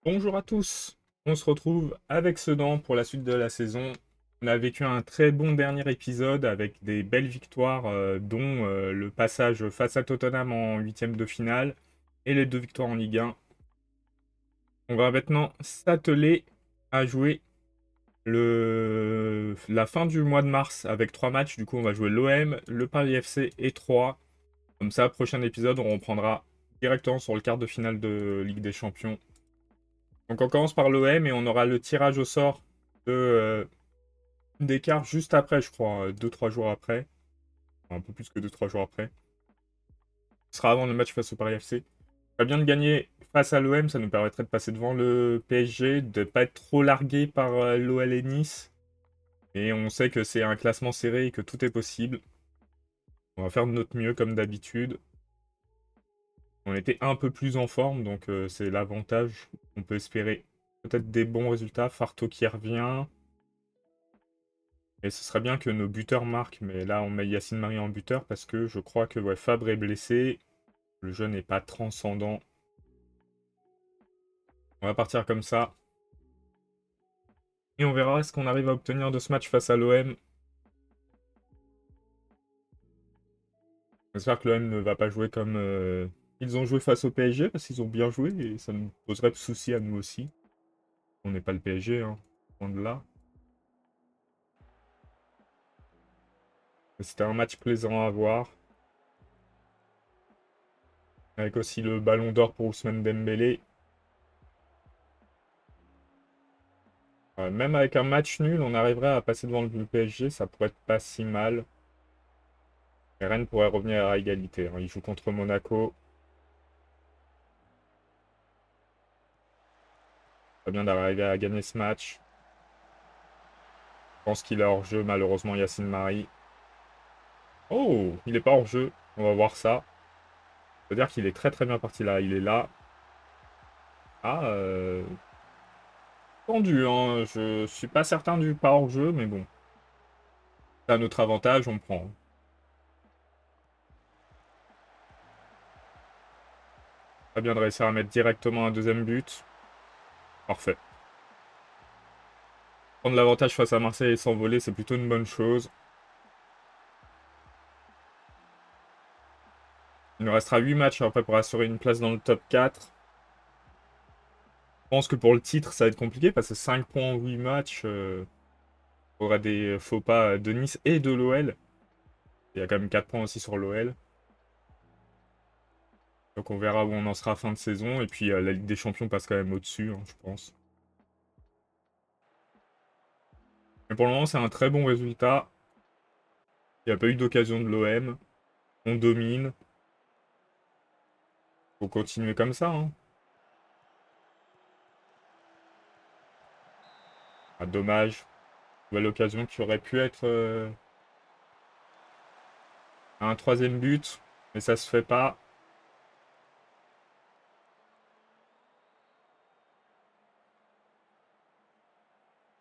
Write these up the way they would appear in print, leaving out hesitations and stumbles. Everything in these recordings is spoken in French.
Bonjour à tous, on se retrouve avec Sedan pour la suite de la saison. On a vécu un très bon dernier épisode avec des belles victoires, dont le passage face à Tottenham en huitième de finale et les deux victoires en Ligue 1. On va maintenant s'atteler à jouer la fin du mois de mars avec trois matchs. Du coup, on va jouer l'OM, le Paris FC et 3. Comme ça, prochain épisode, on reprendra directement sur le quart de finale de Ligue des Champions. Donc on commence par l'OM et on aura le tirage au sort des cartes juste après, je crois, 2-3 jours après. Enfin, un peu plus que 2-3 jours après. Ce sera avant le match face au Paris FC. Très bien de gagner face à l'OM, ça nous permettrait de passer devant le PSG, de ne pas être trop largué par l'OL et Nice. Et on sait que c'est un classement serré et que tout est possible. On va faire de notre mieux comme d'habitude. On était un peu plus en forme, donc c'est l'avantage. On peut espérer peut-être des bons résultats. Farto qui revient. Et ce serait bien que nos buteurs marquent, mais là on met Yacine Marie en buteur parce que je crois que ouais, Fabre est blessé. Le jeu n'est pas transcendant. On va partir comme ça. Et on verra ce qu'on arrive à obtenir de ce match face à l'OM. J'espère que l'OM ne va pas jouer comme ils ont joué face au PSG, parce qu'ils ont bien joué et ça nous poserait de soucis à nous aussi. On n'est pas le PSG, hein, loin de là. Mais c'était un match plaisant à voir. Avec aussi le ballon d'or pour Ousmane Dembélé. Même avec un match nul, on arriverait à passer devant le PSG, ça pourrait être pas si mal. Et Rennes pourrait revenir à égalité, hein. Il joue contre Monaco. Très bien d'arriver à gagner ce match. Je pense qu'il est hors jeu, malheureusement, Yacine Marie. Oh, il est pas hors jeu. On va voir ça. Ça veut dire qu'il est très très bien parti là. Il est là. Ah, tendu, hein. Je suis pas certain du pas hors jeu, mais bon. C'est à notre avantage, on prend. Très bien de réussir à mettre directement un deuxième but. Parfait. Prendre l'avantage face à Marseille et s'envoler, c'est plutôt une bonne chose. Il nous restera 8 matchs après pour assurer une place dans le top 4. Je pense que pour le titre, ça va être compliqué parce que 5 points en 8 matchs, il y aura des faux pas de Nice et de l'OL. Il y a quand même 4 points aussi sur l'OL. Donc on verra où on en sera fin de saison. Et puis la Ligue des Champions passe quand même au-dessus, hein, je pense. Mais pour le moment, c'est un très bon résultat. Il n'y a pas eu d'occasion de l'OM. On domine. Faut continuer comme ça, hein. Ah, dommage. Nouvelle occasion qui aurait pu être un troisième but. Mais ça se fait pas.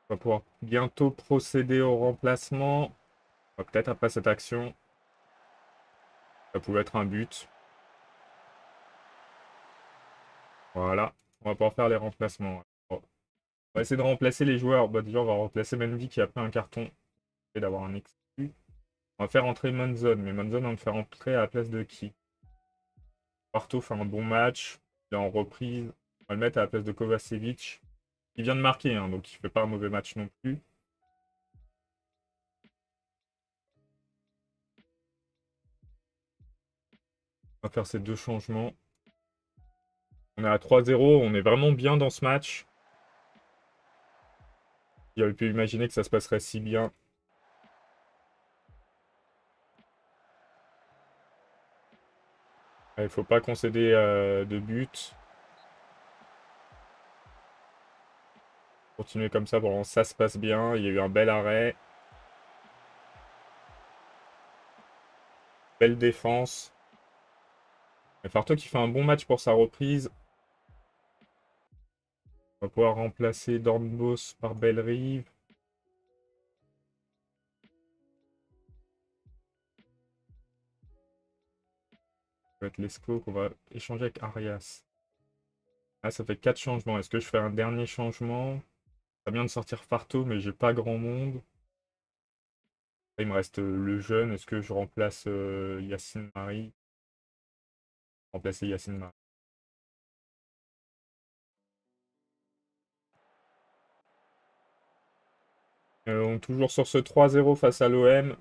On va pouvoir bientôt procéder au remplacement. Peut-être après cette action. Ça pouvait être un but. Voilà. On va pouvoir faire les remplacements. Bon. On va essayer de remplacer les joueurs. Bah, déjà, on va remplacer Mendy qui a pris un carton. Et d'avoir un exclu. On va faire entrer Monzon. Mais Monzon, on le fait rentrer à la place de qui? Porto fait un bon match. Il est en reprise. On va le mettre à la place de Kovacevic. Il vient de marquer, hein, donc il fait pas un mauvais match non plus. On va faire ces deux changements. On est à 3-0. On est vraiment bien dans ce match. J'avais pu imaginer que ça se passerait si bien. Il faut pas concéder de but. Continuer comme ça, bon, ça se passe bien. Il y a eu un bel arrêt. Belle défense. Et Farto qui fait un bon match pour sa reprise. On va pouvoir remplacer Dornbos par Bellerive. Ça va être Lesco qu'on va échanger avec Arias. Ah, ça fait 4 changements. Est-ce que je fais un dernier changement? Ça vient de sortir Farto, mais j'ai pas grand monde. Il me reste le jeune. Est-ce que je remplace Yacine Marie? Remplacer Yacine Marie. On est toujours sur ce 3-0 face à l'OM.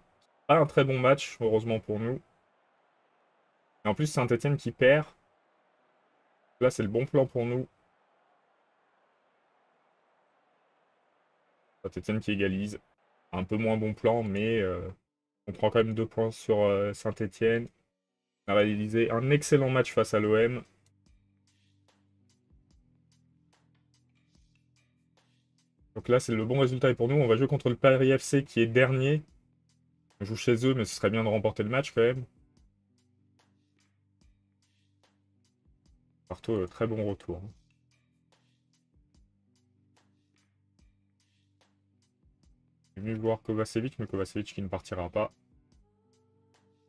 Pas un très bon match, heureusement pour nous. Et en plus, Saint-Etienne qui perd. Là, c'est le bon plan pour nous. Saint-Etienne qui égalise. Un peu moins bon plan, mais on prend quand même 2 points sur Saint-Etienne. On a réalisé un excellent match face à l'OM. Donc là, c'est le bon résultat. Et pour nous, on va jouer contre le Paris FC qui est dernier. On joue chez eux, mais ce serait bien de remporter le match quand même. Partout, très bon retour, hein. Je suis venu voir Kovacevic, mais Kovacevic qui ne partira pas.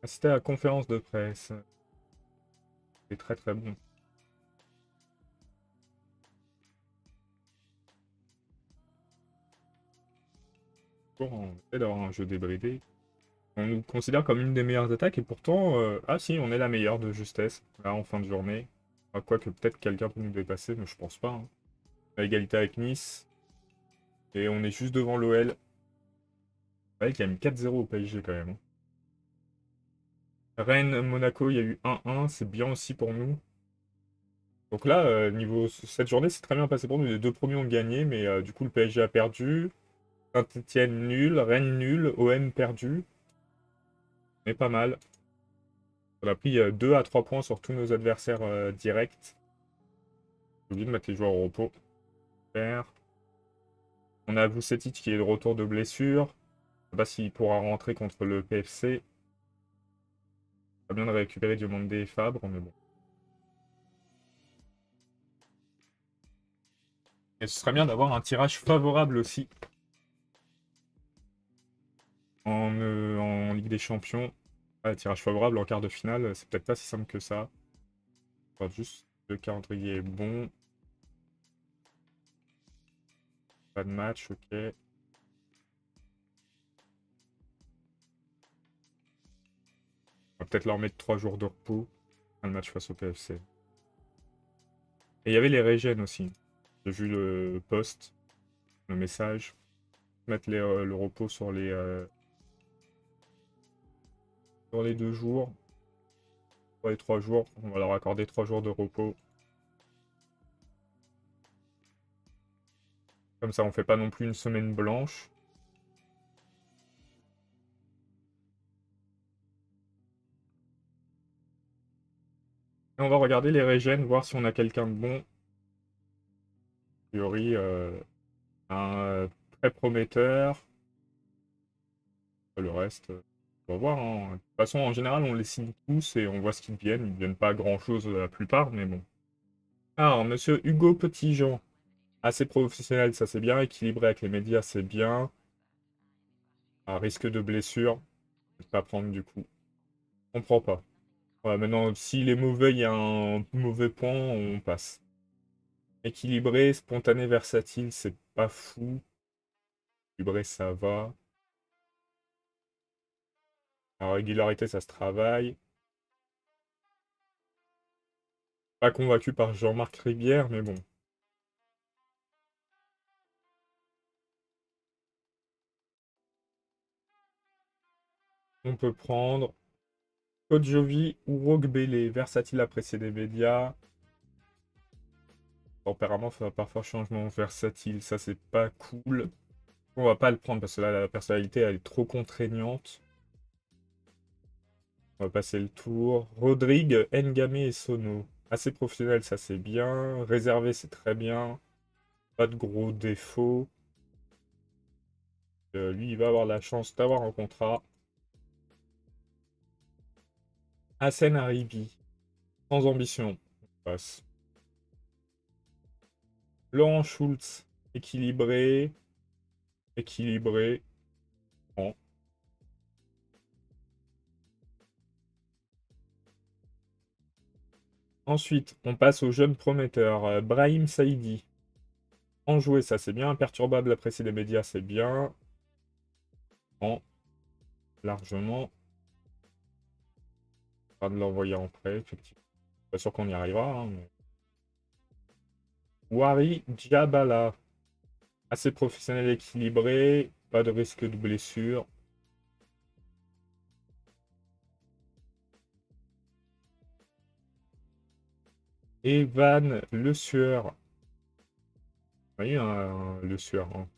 Assister à la conférence de presse. C'est très très bon. Bon, on essaie d'avoir un jeu débridé. On nous considère comme une des meilleures attaques et pourtant, ah si, on est la meilleure de justesse, là en fin de journée. Quoique peut-être quelqu'un peut nous dépasser, mais je pense pas, hein. À égalité avec Nice. Et on est juste devant l'OL. Ouais, qui a mis 4-0 au PSG quand même, hein. Rennes, Monaco, il y a eu 1-1, c'est bien aussi pour nous. Donc là, niveau cette journée, c'est très bien passé pour nous. Les deux premiers ont gagné, mais du coup, le PSG a perdu. Saint-Etienne nul, Rennes nul, OM perdu. Mais pas mal. On a pris 2 à 3 points sur tous nos adversaires directs. J'ai oublié de mettre les joueurs au repos. Super. On a Vucetic qui est de retour de blessure. Je sais pas s'il pourra rentrer contre le PFC. Pas bien de récupérer Diomandé et Fabre, mais bon. Et ce serait bien d'avoir un tirage favorable aussi en Ligue des Champions. Ah, tirage favorable en quart de finale, c'est peut-être pas si simple que ça. Enfin, juste le calendrier est bon. Pas de match, ok. On va peut-être leur mettre 3 jours de repos. Un match face au PFC. Et il y avait les régènes aussi. J'ai vu le post, le message. Mettre le repos sur les 2 jours. Pour les 3 jours, on va leur accorder 3 jours de repos. Comme ça, on fait pas non plus une semaine blanche. Et on va regarder les régènes, voir si on a quelqu'un de bon. A priori, un très prometteur. Le reste, on va voir, hein. De toute façon, en général, on les signe tous et on voit ce qu'ils deviennent. Ils ne deviennent pas grand-chose la plupart, mais bon. Alors, monsieur Hugo Petitjean. Assez professionnel, ça c'est bien. Équilibré avec les médias, c'est bien. À risque de blessure, je vais pas prendre du coup. On prend pas. Voilà, maintenant, s'il est mauvais, il y a un mauvais point, on passe. Équilibré, spontané, versatile, c'est pas fou. Équilibré, ça va. La régularité, ça se travaille. Pas convaincu par Jean-Marc Rivière, mais bon. On peut prendre Code Jovi ou Rogue Bellé. Versatile, apprécié des médias. Tempérament, fait parfois changement versatile. Ça, c'est pas cool. On va pas le prendre parce que là, la personnalité, elle est trop contraignante. On va passer le tour. Rodrigue, Ngame et Sono. Assez professionnel, ça c'est bien. Réservé, c'est très bien. Pas de gros défauts. Lui, il va avoir la chance d'avoir un contrat. Hassen Haribi. Sans ambition. On passe. Laurent Schultz. Équilibré. Équilibré. Bon. Ensuite, on passe au jeune prometteur, Brahim Saïdi. Enjoué, ça c'est bien. Imperturbable, apprécié des médias, c'est bien. En largement. Pas de l'envoyer en prêt, effectivement. Pas sûr qu'on y arrivera. Hein, mais... Wari Djabala. Assez professionnel, équilibré. Pas de risque de blessure. Evan Le Sueur. Oui, Le Sueur. Hein.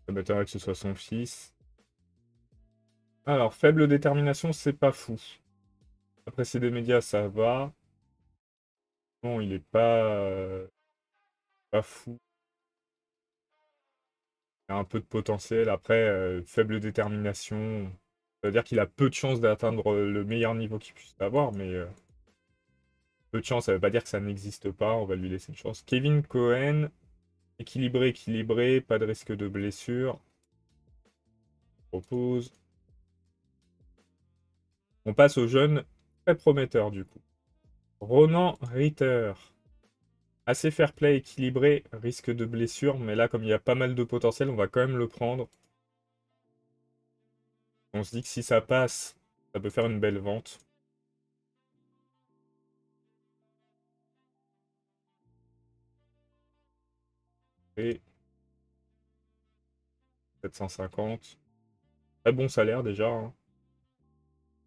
Ça m'étonnerait que ce soit son fils. Alors, faible détermination, c'est pas fou. Apprécié des médias, ça va. Bon, il est pas fou. Il a un peu de potentiel. Après, faible détermination. Ça veut dire qu'il a peu de chances d'atteindre le meilleur niveau qu'il puisse avoir, mais peu de chance, ça veut pas dire que ça n'existe pas. On va lui laisser une chance. Kevin Cohen, équilibré, équilibré, pas de risque de blessure. Propose. On passe au jeune très prometteur du coup. Ronan Ritter. Assez fair play, équilibré, risque de blessure, mais là, comme il y a pas mal de potentiel, on va quand même le prendre. On se dit que si ça passe, ça peut faire une belle vente. Et 750. Très bon salaire déjà. Hein.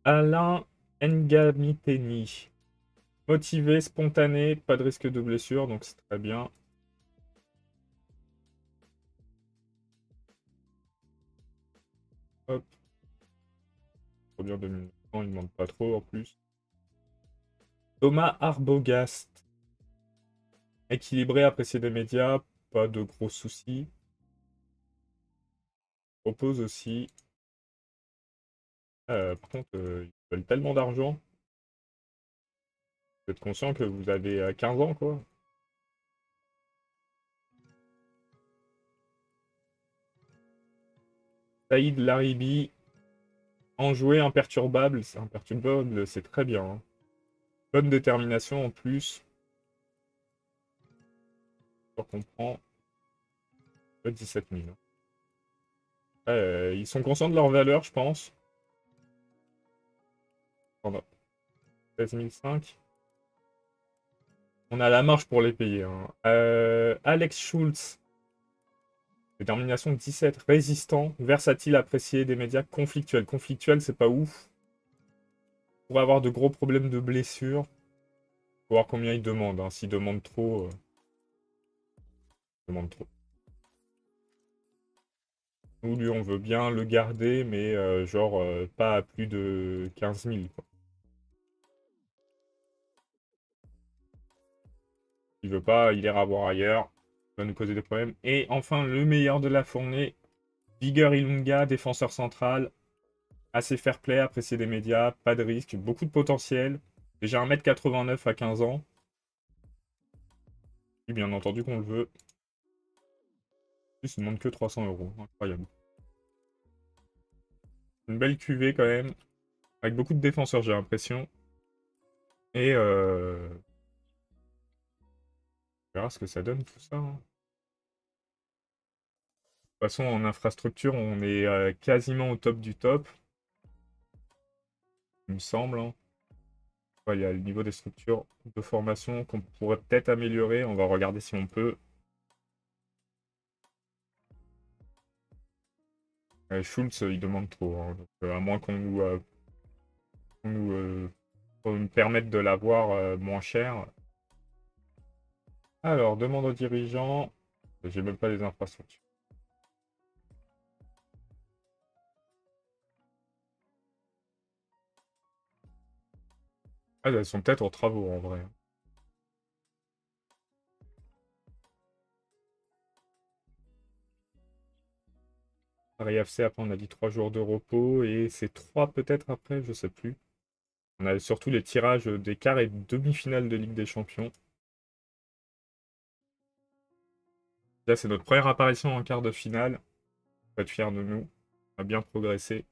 Alain Ngamiteni. Motivé, spontané, pas de risque de blessure, donc c'est très bien. Hop. Trop bien 2900, il ne demande pas trop en plus. Thomas Arbogast. Équilibré, apprécié des médias, pas de gros soucis. Propose aussi. Par contre, ils veulent tellement d'argent. Vous êtes conscient que vous avez 15 ans, quoi. Saïd Laribi, enjoué, imperturbable. C'est imperturbable, c'est très bien. Hein. Bonne détermination en plus. On comprend. 17 000. Ils sont conscients de leur valeur, je pense. Pardon. 16 500. On a la marge pour les payer. Hein. Alex Schultz. Détermination 17. Résistant. Versatile, apprécié des médias. Conflictuel. Conflictuel, c'est pas ouf. Pourrait avoir de gros problèmes de blessure. Faut voir combien il demande. Hein. S'il demande trop, demande trop. Nous, lui, on veut bien le garder, mais genre pas à plus de 15 000. Quoi. Il veut pas, il ira voir ailleurs. Ça va nous causer des problèmes. Et enfin, le meilleur de la fournée, Bigger Ilunga, défenseur central. Assez fair play, apprécié des médias, pas de risque, beaucoup de potentiel. Déjà 1m89 à 15 ans. Et bien entendu qu'on le veut. Il ne demande que 300 euros. Incroyable. Une belle cuvée quand même. Avec beaucoup de défenseurs, j'ai l'impression. Et on verra ce que ça donne tout ça. Hein. De toute façon, en infrastructure, on est quasiment au top du top. Il me semble. Hein. Ouais, il y a le niveau des structures de formation qu'on pourrait peut-être améliorer. On va regarder si on peut. Schultz, il demande trop. Hein. Donc, à moins qu'on nous permette de l'avoir moins cher. Alors, demande aux dirigeants. J'ai même pas les infrastructures. Ah, elles sont peut-être en travaux en vrai. Paris FC, après, on a dit 3 jours de repos. Et c'est 3 peut-être après, je sais plus. On a surtout les tirages des quarts et demi-finales de Ligue des Champions. Là, c'est notre première apparition en quart de finale. On va être fiers de nous. On a bien progressé.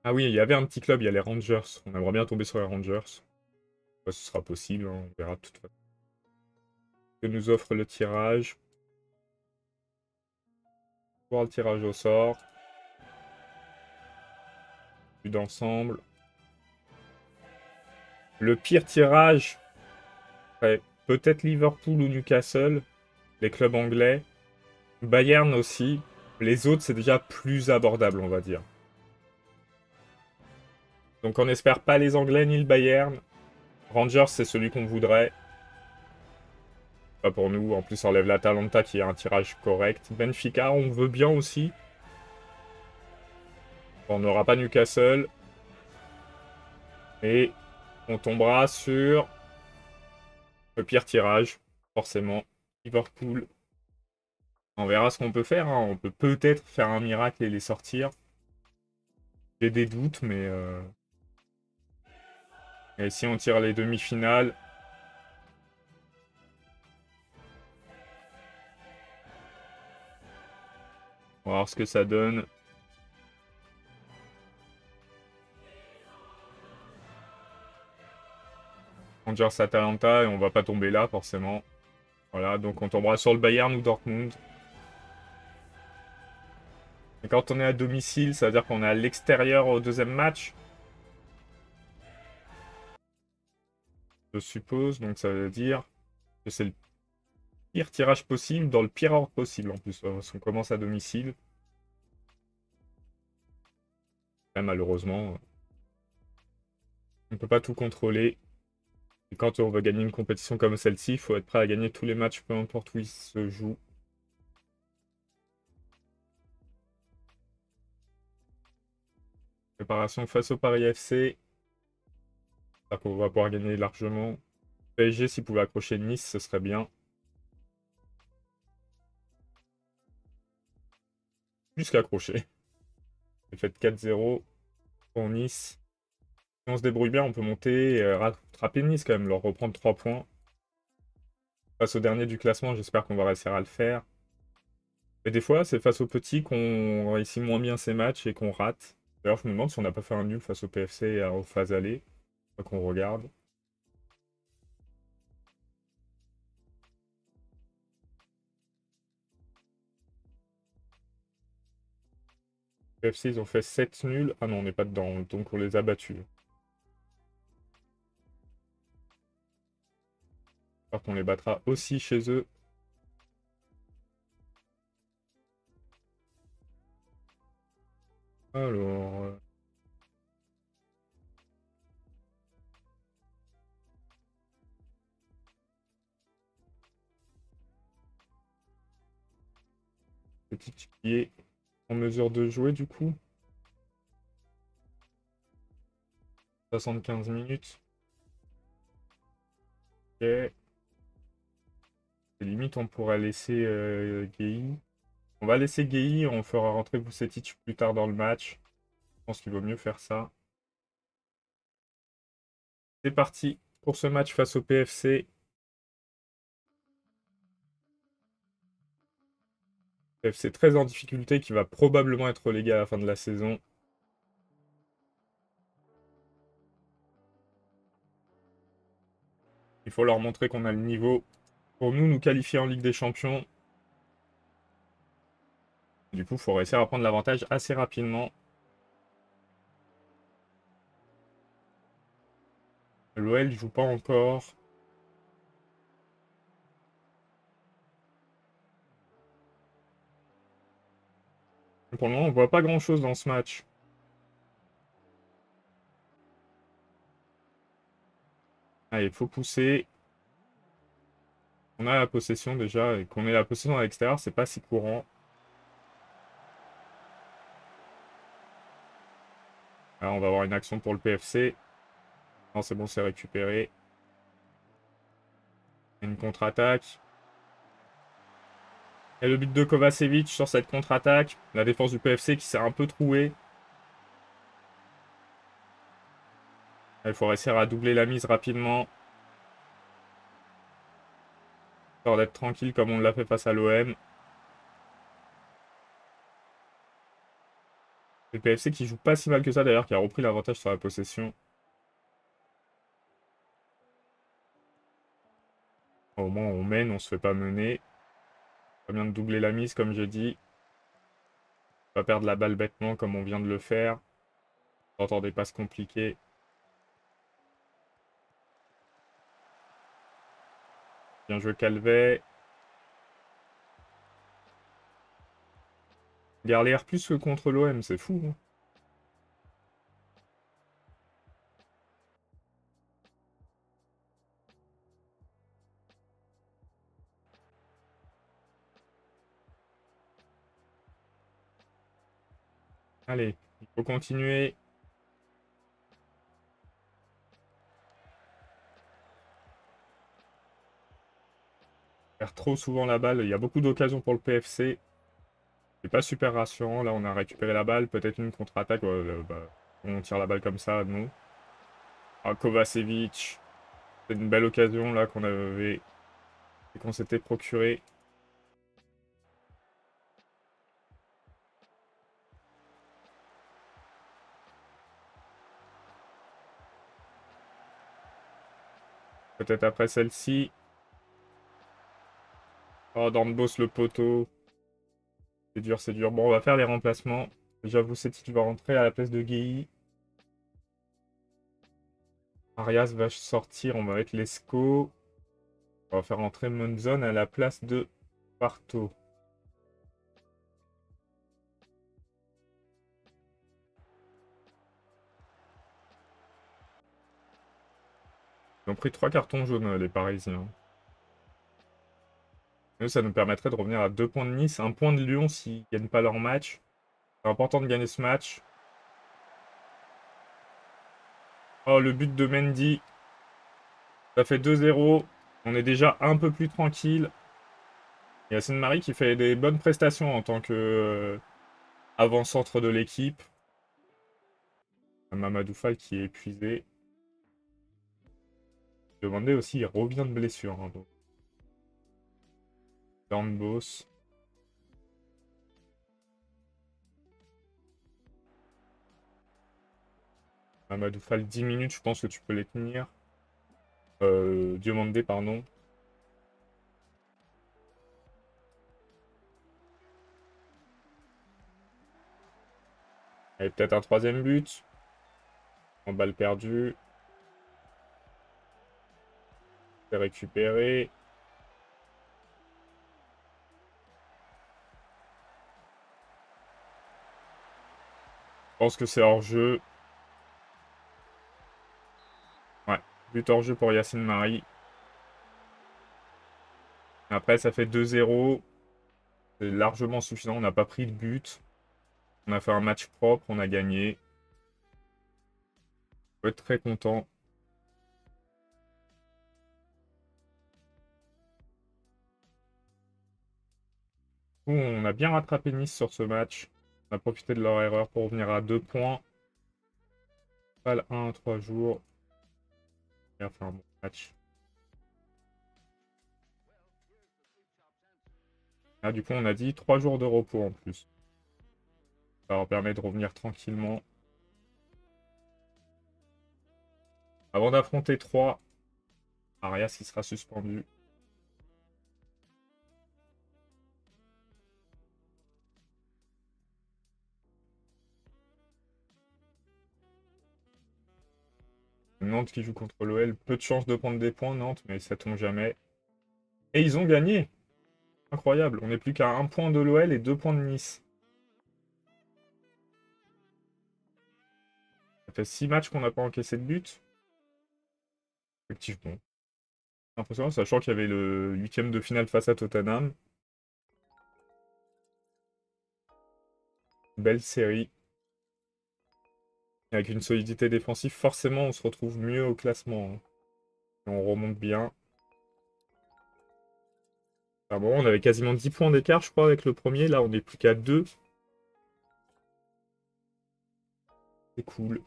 Ah oui, il y avait un petit club, il y a les Rangers. On aimerait bien tomber sur les Rangers. Ouais, ce sera possible, hein, on verra de toute façon. Que nous offre le tirage. Voir le tirage au sort. Vue d'ensemble. Le pire tirage serait peut-être Liverpool ou Newcastle, les clubs anglais. Bayern aussi. Les autres, c'est déjà plus abordable, on va dire. Donc on n'espère pas les Anglais ni le Bayern. Rangers, c'est celui qu'on voudrait. Pas pour nous. En plus, on enlève l'Atalanta qui a un tirage correct. Benfica, on veut bien aussi. On n'aura pas Newcastle. Et on tombera sur le pire tirage, forcément. Liverpool. On verra ce qu'on peut faire, hein. On peut peut-être faire un miracle et les sortir. J'ai des doutes, mais... Et si on tire les demi-finales... On va voir ce que ça donne. Rangers Atalanta, et on va pas tomber là, forcément. Voilà, donc on tombera sur le Bayern ou Dortmund. Et quand on est à domicile, ça veut dire qu'on est à l'extérieur au deuxième match. Je suppose, donc ça veut dire que c'est le pire tirage possible, dans le pire ordre possible en plus, parce qu'on commence à domicile. Et malheureusement, on ne peut pas tout contrôler. Et quand on veut gagner une compétition comme celle-ci, il faut être prêt à gagner tous les matchs, peu importe où ils se jouent. Préparation face au Paris FC. J'espère qu'on va pouvoir gagner largement. PSG, s'il pouvait accrocher Nice, ce serait bien. Plus qu'accrocher. Fait 4-0 pour Nice. Si on se débrouille bien, on peut monter et rattraper Nice quand même, leur reprendre 3 points. Face au dernier du classement, j'espère qu'on va réussir à le faire. Et des fois, c'est face aux petits qu'on réussit moins bien ces matchs et qu'on rate. D'ailleurs, je me demande si on n'a pas fait un nul face au PFC aux phases aller. Faut qu'on regarde. PFC, ils ont fait 7 nuls. Ah non, on n'est pas dedans, donc on les a battus. J'espère qu'on les battra aussi chez eux. Alors... Petit qui est en mesure de jouer du coup. 75 minutes. Ok. Et limite, on pourrait laisser Gueye. On va laisser Gueye, on fera rentrer Vucetic plus tard dans le match. Je pense qu'il vaut mieux faire ça. C'est parti pour ce match face au PFC. PFC très en difficulté qui va probablement être relégué à la fin de la saison. Il faut leur montrer qu'on a le niveau pour nous qualifier en Ligue des Champions. Du coup, il faut réussir à prendre l'avantage assez rapidement. L'OL ne joue pas encore. Pour le moment, on voit pas grand-chose dans ce match. Allez, il faut pousser. On a la possession déjà, et qu'on ait la possession à l'extérieur, c'est pas si courant. Là, on va avoir une action pour le PFC. Non, c'est bon, c'est récupéré. Une contre-attaque. Et le but de Kovacevic sur cette contre-attaque. La défense du PFC qui s'est un peu trouée. Il faut réussir à doubler la mise rapidement. Histoire d'être tranquille comme on l'a fait face à l'OM. Le PFC qui joue pas si mal que ça d'ailleurs, qui a repris l'avantage sur la possession. Au moins on mène, on se fait pas mener. Pas bien de doubler la mise comme j'ai dit. Pas perdre la balle bêtement comme on vient de le faire. Tenter des passes compliquées. Bien joué Calvet. Garde plus que contre l'OM, c'est fou. Hein. Allez, il faut continuer. Perd trop souvent la balle. Il y a beaucoup d'occasions pour le PFC. C'est pas super rassurant. Là, on a récupéré la balle. Peut-être une contre-attaque. Bah, on tire la balle comme ça, non. Ah, Kovacevic. C'est une belle occasion là qu'on avait et qu'on s'était procuré. Peut-être après celle-ci. Oh, Dornbos le poteau. C'est dur, c'est dur. Bon, on va faire les remplacements. J'avoue, cette il va rentrer à la place de Guéhi. Arias va sortir, on va mettre Lesco. On va faire entrer Monzon à la place de Parto. Ils ont pris 3 cartons jaunes, les Parisiens. Nous, ça nous permettrait de revenir à 2 points de Nice, 1 point de Lyon s'ils ne gagnent pas leur match. C'est important de gagner ce match. Oh, le but de Mendy. Ça fait 2-0. On est déjà un peu plus tranquille. Il y a Sainte-Marie qui fait des bonnes prestations en tant que avant-centre de l'équipe. Mamadou Fall qui est épuisé. Demandé aussi, il revient de blessure. Hein, donc. Dornbos. Mamadou Fall, 10 minutes, je pense que tu peux les tenir. Diomandé, pardon. Et peut-être un troisième but. En balle perdue. C'est récupéré. Je pense que c'est hors-jeu. Ouais, but hors-jeu pour Yacine Marie. Après, ça fait 2-0. C'est largement suffisant. On n'a pas pris de but. On a fait un match propre. On a gagné. On peut être très content. On a bien rattrapé Nice sur ce match. On a profité de leur erreur pour revenir à 2 points. Pas le 1 à 3 jours. Et a fait un bon match. Ah, du coup, on a dit 3 jours de repos en plus. Ça leur permet de revenir tranquillement. Avant d'affronter 3, Arias qui sera suspendu. Nantes qui joue contre l'OL. Peu de chance de prendre des points, Nantes, mais ça tombe jamais. Et ils ont gagné. Incroyable. On n'est plus qu'à 1 point de l'OL et 2 points de Nice. Ça fait 6 matchs qu'on n'a pas encaissé de but. Effectivement. Impressionnant, sachant qu'il y avait le 8e de finale face à Tottenham. Belle série. Avec une solidité défensive, forcément, on se retrouve mieux au classement. Hein. Et on remonte bien. Ah bon, on avait quasiment 10 points d'écart, je crois, avec le premier. Là, on n'est plus qu'à 2. C'est cool.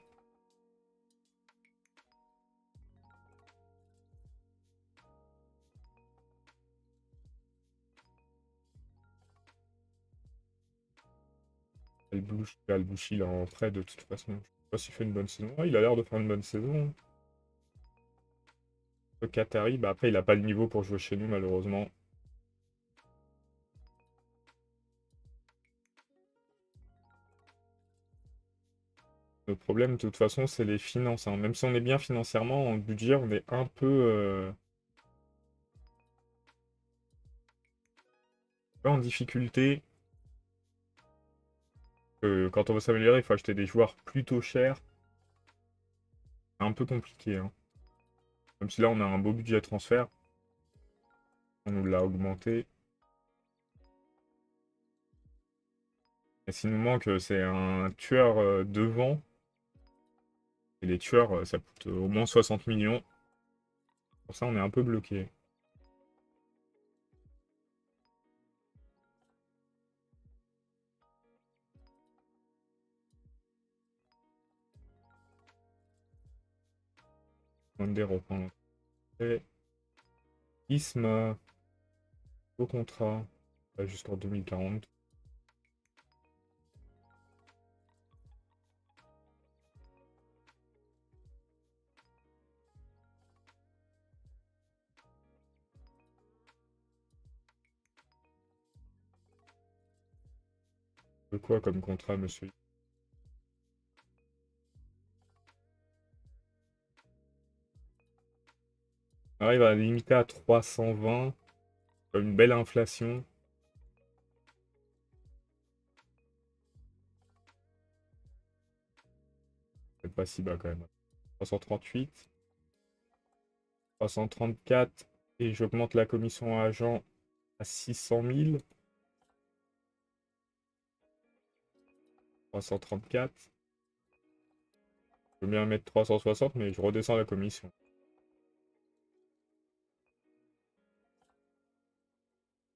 Al-Bouchi là en prêt de toute façon. Je sais pas s'il fait une bonne saison. Ah, il a l'air de faire une bonne saison. Le Qatari, bah après il a pas le niveau pour jouer chez nous malheureusement. Le problème de toute façon c'est les finances, hein. Même si on est bien financièrement, en budget on est un peu en difficulté. Quand on veut s'améliorer, il faut acheter des joueurs plutôt chers. C'est un peu compliqué, hein. Même si là on a un beau budget transfert. On nous l'a augmenté. Et ce qui nous manque, c'est un tueur devant. Et les tueurs, ça coûte au moins 60 millions. Pour ça, on est un peu bloqué. Mandé reprend. Isma, au contrat, jusqu'en 2040. De quoi comme contrat, monsieur? On arrive à limiter à 320. Une belle inflation. C'est pas si bas quand même. 338. 334. Et j'augmente la commission à agent à 600 000. 334. Je veux bien mettre 360, mais je redescends la commission.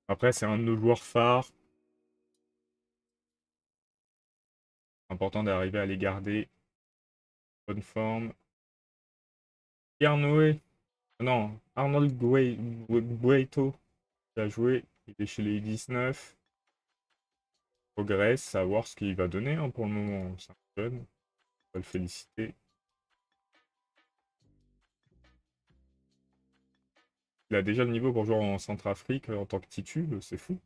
Après, c'est un de nos joueurs phares. Important d'arriver à les garder. Bonne forme. Pierre Noé. Non, Arnold Guaito. Il a joué. Il est chez les 19. Progresse, à voir ce qu'il va donner hein, pour le moment. C'est un jeune. On va le féliciter. Il a déjà le niveau pour jouer en Centrafrique en tant que titule, c'est fou.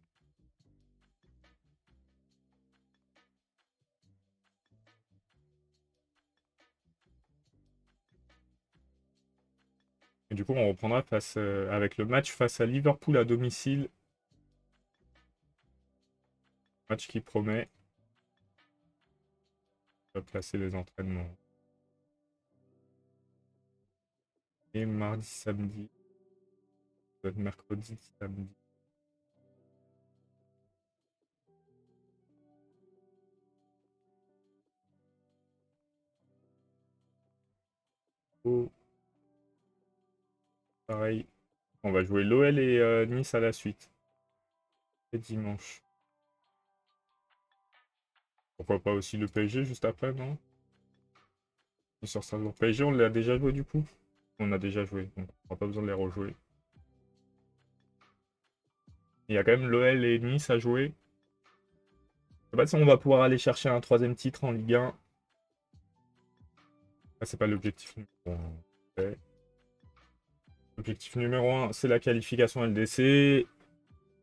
Et du coup, on reprendra avec le match face à Liverpool à domicile. Match qui promet. On va placer les entraînements. Et mardi, samedi. Ça doit être mercredi, samedi. Oh. Pareil. On va jouer l'OL et Nice à la suite. Et dimanche. Pourquoi pas aussi le PSG juste après, non? Et sur Strasbourg PSG, on l'a déjà joué du coup? On a déjà joué, donc on n'aura pas besoin de les rejouer. Il y a quand même l'OL et Nice à jouer. Je sais pas si on va pouvoir aller chercher un troisième titre en Ligue 1. Ah, c'est pas l'objectif numéro 1. Ouais. L'objectif numéro 1, c'est la qualification LDC.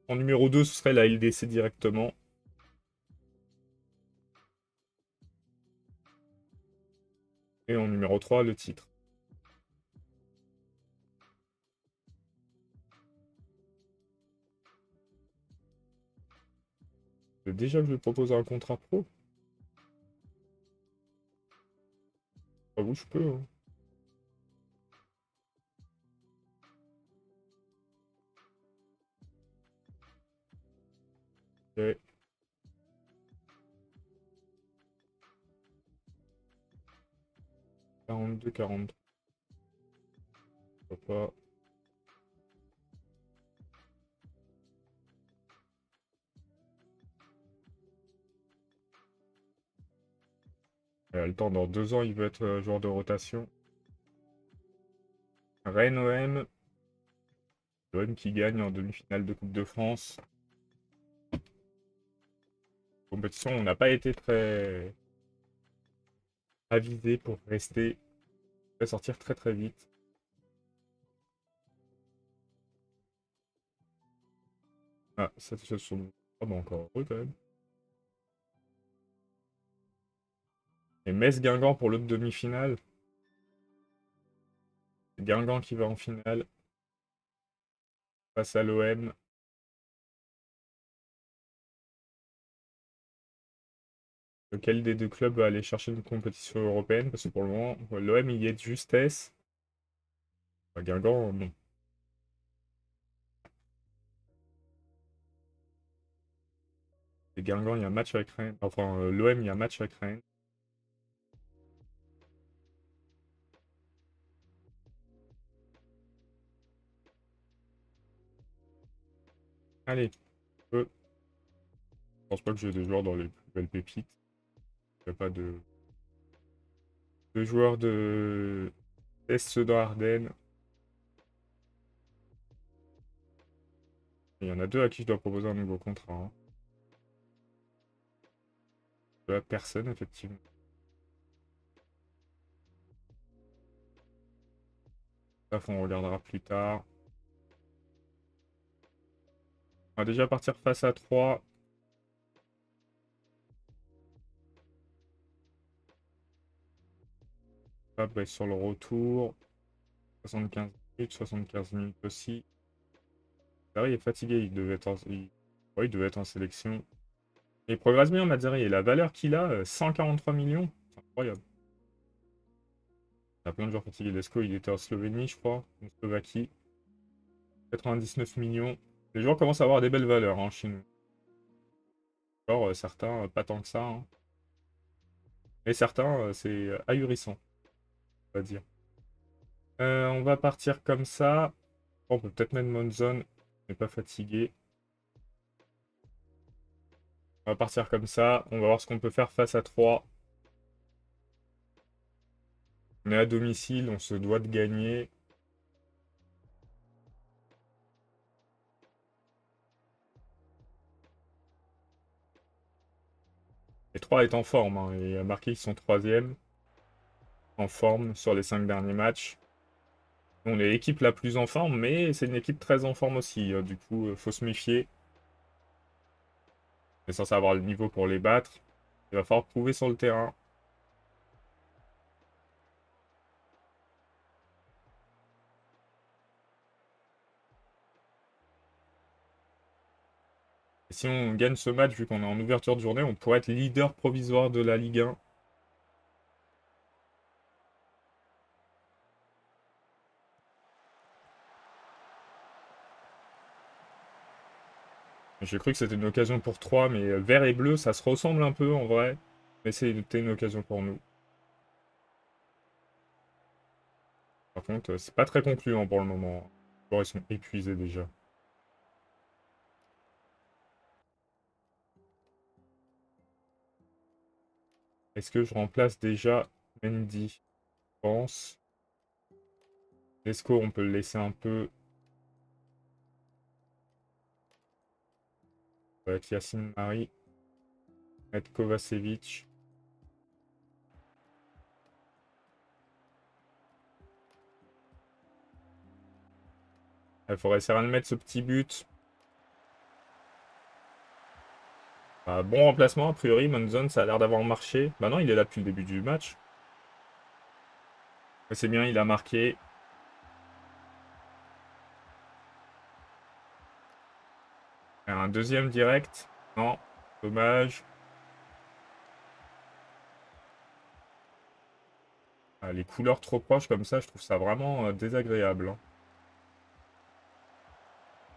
En numéro 2, ce serait la LDC directement. Et en numéro 3, le titre. Déjà que je lui propose un contrat pro. J'avoue, je peux. Hein. Ok. 42, 43. Pourquoi pas. Il a le temps, dans 2 ans, il veut être joueur de rotation. Rennes OM. L'OM qui gagne en demi-finale de Coupe de France. compétition, on n'a pas été très avisé pour rester. On va sortir très très vite. Ah, ça c'est sur le... Ah bah encore heureux quand même. Et Metz-Guingamp pour l'autre demi-finale. Guingamp qui va en finale. Face à l'OM. Lequel des deux clubs va aller chercher une compétition européenne? Parce que pour le moment, l'OM il y est de justesse. Guingamp, non. Et Guingamp, il y a un match avec Rennes. Enfin, l'OM, il y a un match avec Rennes. Allez, je pense pas que j'ai des joueurs dans les plus belles pépites. Il n'y a pas de joueurs de Est dans Ardennes. Il y en a deux à qui je dois proposer un nouveau contrat. Hein. De la personne, effectivement. Ça, on regardera plus tard. On va déjà partir face à 3. Hop, bah, sur le retour. 75 minutes aussi. Mazari est fatigué, il devait être ouais, il devait être en sélection. Il progresse bien, Mazari, et la valeur qu'il a, 143 millions, c'est incroyable. Il y a plein de joueurs fatigués. Lesko, il était en Slovénie, je crois, en Slovaquie. 99 millions. Les joueurs commencent à avoir des belles valeurs hein, chez nous. Alors, certains, pas tant que ça. Hein. Mais certains, c'est ahurissant, on va dire. On va partir comme ça. On peut peut-être mettre Monzon, mais pas fatigué. On va partir comme ça. On va voir ce qu'on peut faire face à 3. On est à domicile, on se doit de gagner. Et 3 est en forme. Hein, et a marqué qu'ils sont 3e. En forme sur les 5 derniers matchs. On est l'équipe la plus en forme, mais c'est une équipe très en forme aussi. Du coup, faut se méfier. On est censé avoir le niveau pour les battre. Il va falloir prouver sur le terrain. Et si on gagne ce match, vu qu'on est en ouverture de journée, on pourrait être leader provisoire de la Ligue 1. J'ai cru que c'était une occasion pour 3, mais vert et bleu, ça se ressemble un peu en vrai. Mais c'était une occasion pour nous. Par contre, c'est pas très concluant pour le moment. Les joueurs, ils sont épuisés déjà. Est-ce que je remplace déjà Mendy? Je pense. Lesco, on peut le laisser un peu. Avec Yacine Marie. Mettre Kovacevic. Il faudrait essayer de mettre ce petit but. Bon remplacement, a priori. Monzon, ça a l'air d'avoir marché. Bah non, il est là depuis le début du match. C'est bien, il a marqué. Un deuxième direct. Non, dommage. Ah, les couleurs trop proches comme ça, je trouve ça vraiment désagréable. Hein.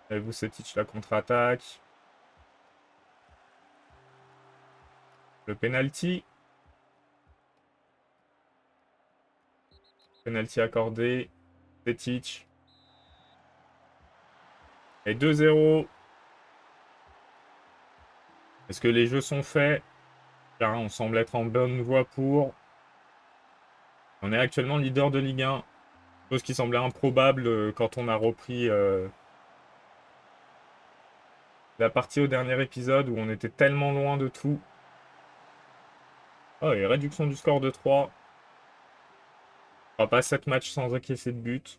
Et Vucetic, la contre-attaque. Le penalty. Penalty accordé. Vucetic. Et 2-0. Est-ce que les jeux sont faits? Car on semble être en bonne voie pour. On est actuellement leader de Ligue 1. Chose qui semblait improbable quand on a repris la partie au dernier épisode où on était tellement loin de tout. Oh, et réduction du score de 3. On va pas 7 matchs sans encaisser de but.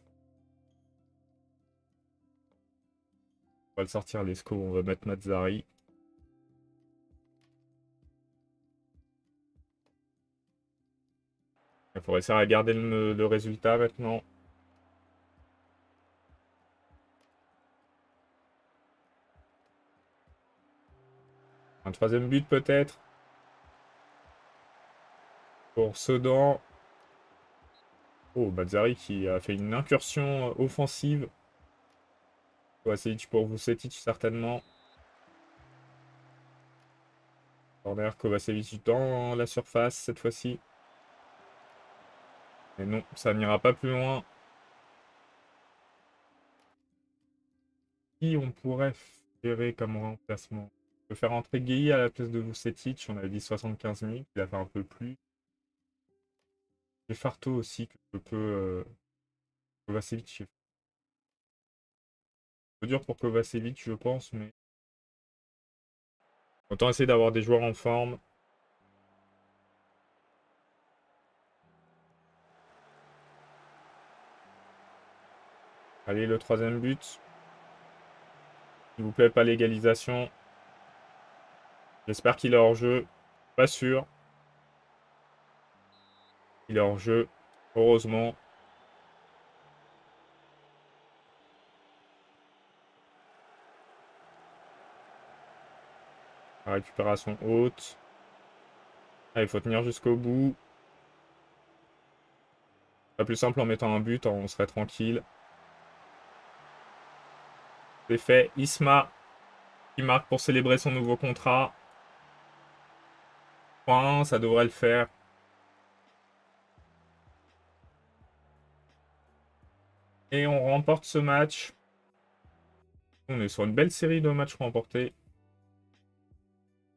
On va le sortir, l'Esco. On va mettre Mazzari. Il faut réussir à garder le résultat maintenant. Un troisième but peut-être. Pour Sedan. Oh, Mazzari qui a fait une incursion offensive. Kovacevic pour Vucetic certainement. Corner, Kovacevic dans la surface cette fois-ci. Mais non, ça n'ira pas plus loin. Qui on pourrait gérer comme remplacement? On peut faire entrer Gueye à la place de Vucetic. On avait dit 75 000. Il a fait un peu plus. J'ai Farto aussi que je peux... Kovacevic. C'est un peu dur pour Kovacevic, je pense, mais... Autant essayer d'avoir des joueurs en forme. Allez, le troisième but. S'il vous plaît, pas l'égalisation. J'espère qu'il est hors jeu. Pas sûr. Il est hors jeu. Heureusement. La récupération haute. Ah, il faut tenir jusqu'au bout. Pas plus simple en mettant un but, on serait tranquille. C'est fait. Isma qui marque pour célébrer son nouveau contrat. Point, ça devrait le faire. Et on remporte ce match. On est sur une belle série de matchs remportés.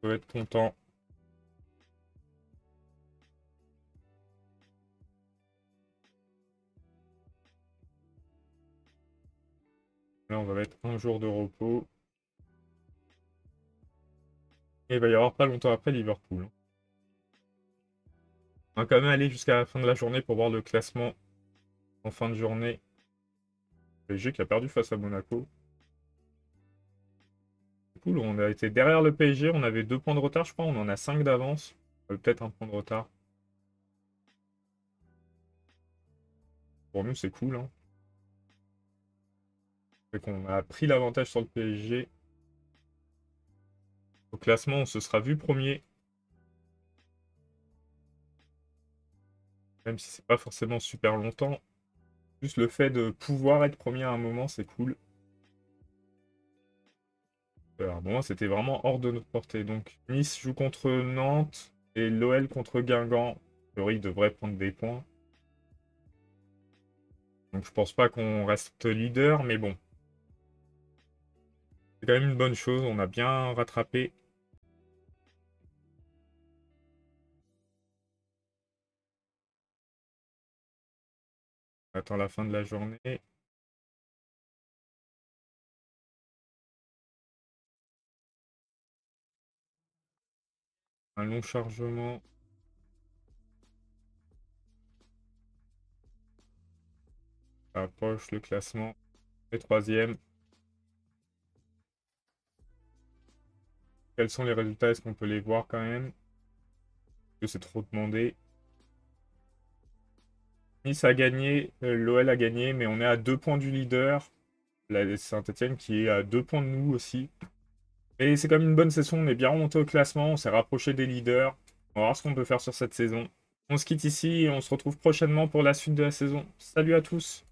On peut être content. Là, on va mettre un jour de repos. Et il va y avoir pas longtemps après Liverpool. On va quand même aller jusqu'à la fin de la journée pour voir le classement en fin de journée. PSG qui a perdu face à Monaco. C'est cool, on a été derrière le PSG, on avait 2 points de retard, je crois, on en a 5 d'avance. Peut-être un point de retard. Pour nous, c'est cool. Hein. C'est qu'on a pris l'avantage sur le PSG. Au classement, on se sera vu premier. Même si c'est pas forcément super longtemps. Juste le fait de pouvoir être premier à un moment, c'est cool. Alors, bon, c'était vraiment hors de notre portée. Donc, Nice joue contre Nantes et l'OL contre Guingamp. En théorie, il devrait prendre des points. Donc, je pense pas qu'on reste leader, mais bon. C'est quand même une bonne chose, on a bien rattrapé. On attend la fin de la journée. Un long chargement. Ça approche le classement. Et troisième. Quels sont les résultats? Est-ce qu'on peut les voir quand même? Est-ce que c'est trop demandé? Nice a gagné, l'OL a gagné, mais on est à 2 points du leader. La Saint-Etienne qui est à 2 points de nous aussi. Et c'est quand même une bonne session, on est bien remonté au classement, on s'est rapproché des leaders. On va voir ce qu'on peut faire sur cette saison. On se quitte ici et on se retrouve prochainement pour la suite de la saison. Salut à tous!